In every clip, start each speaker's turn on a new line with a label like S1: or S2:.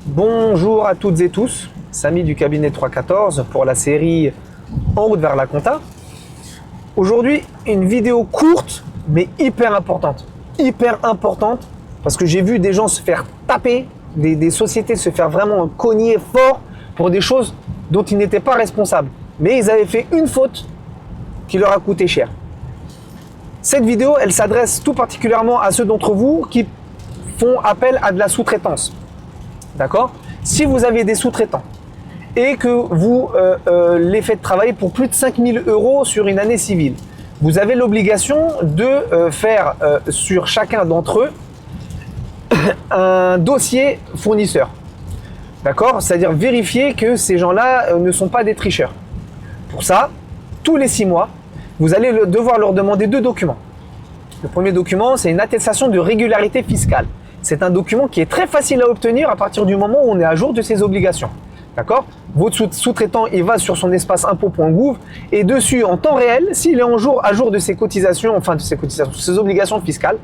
S1: Bonjour à toutes et tous, Samy du cabinet 314 pour la série En route vers la compta. Aujourd'hui, une vidéo courte mais hyper importante. Hyper importante parce que j'ai vu des gens se faire taper, des sociétés se faire vraiment cogner fort pour des choses dont ils n'étaient pas responsables. Mais ils avaient fait une faute qui leur a coûté cher. Cette vidéo, elle s'adresse tout particulièrement à ceux d'entre vous qui font appel à de la sous-traitance. D'accord? Si vous avez des sous-traitants et que vous les faites travailler pour plus de 5 000 € sur une année civile, vous avez l'obligation de faire sur chacun d'entre eux un dossier fournisseur. D'accord? C'est-à-dire vérifier que ces gens-là ne sont pas des tricheurs. Pour ça, tous les 6 mois, vous allez devoir leur demander 2 documents. Le premier document, c'est une attestation de régularité fiscale. C'est un document qui est très facile à obtenir à partir du moment où on est à jour de ses obligations. D'accord? Votre sous-traitant, il va sur son espace impôts.gouv et dessus, en temps réel, s'il est à jour de ses cotisations, ses obligations fiscales,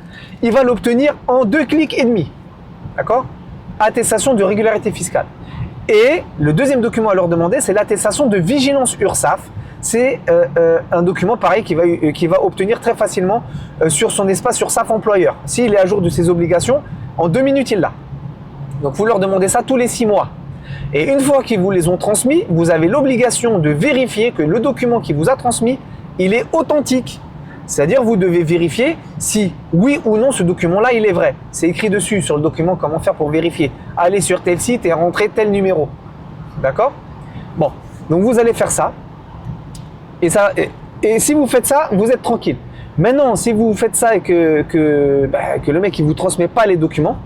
S1: il va l'obtenir en 2 clics et demi. D'accord? Attestation de régularité fiscale. Et le deuxième document à leur demander, c'est l'attestation de vigilance URSSAF. C'est un document pareil qu'il va obtenir très facilement sur son espace URSSAF employeur. S'il est à jour de ses obligations, en 2 minutes, il l'a. Donc, vous leur demandez ça tous les 6 mois. Et une fois qu'ils vous les ont transmis, vous avez l'obligation de vérifier que le document qui vous a transmis, il est authentique. C'est-à-dire, vous devez vérifier si, oui ou non, ce document-là, il est vrai. C'est écrit dessus sur le document comment faire pour vérifier. Allez sur tel site et rentrer tel numéro. D'accord? Bon, donc vous allez faire ça. Et si vous faites ça, vous êtes tranquille. Maintenant, si vous faites ça et que le mec ne vous transmet pas les documents,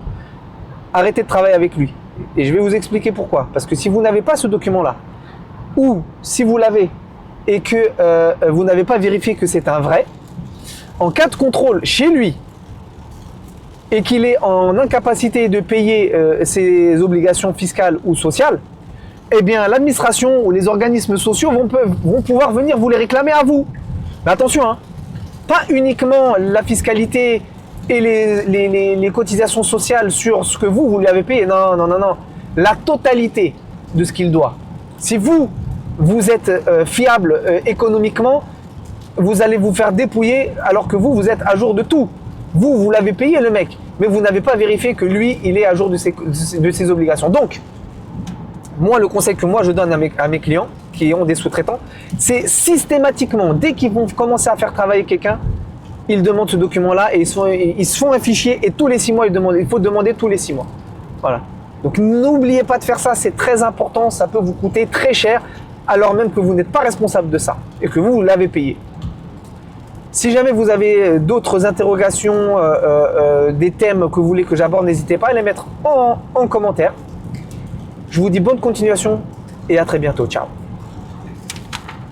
S1: arrêtez de travailler avec lui. Et je vais vous expliquer pourquoi. Parce que si vous n'avez pas ce document-là, ou si vous l'avez et que vous n'avez pas vérifié que c'est un vrai, en cas de contrôle chez lui et qu'il est en incapacité de payer ses obligations fiscales ou sociales, eh bien l'administration ou les organismes sociaux vont pouvoir venir vous les réclamer à vous. Mais attention, hein, pas uniquement la fiscalité et les cotisations sociales sur ce que vous lui avez payé. Non. La totalité de ce qu'il doit. Si vous êtes fiable économiquement, vous allez vous faire dépouiller alors que vous êtes à jour de tout. Vous l'avez payé le mec, mais vous n'avez pas vérifié que lui, il est à jour de ses obligations. Donc, moi, le conseil que moi je donne à mes clients qui ont des sous-traitants, c'est systématiquement, dès qu'ils vont commencer à faire travailler quelqu'un, ils demandent ce document-là et ils se font un fichier et tous les 6 mois, il faut demander tous les 6 mois. Voilà. Donc n'oubliez pas de faire ça, c'est très important, ça peut vous coûter très cher alors même que vous n'êtes pas responsable de ça et que vous l'avez payé. Si jamais vous avez d'autres interrogations, des thèmes que vous voulez que j'aborde, n'hésitez pas à les mettre en commentaire. Je vous dis bonne continuation et à très bientôt. Ciao.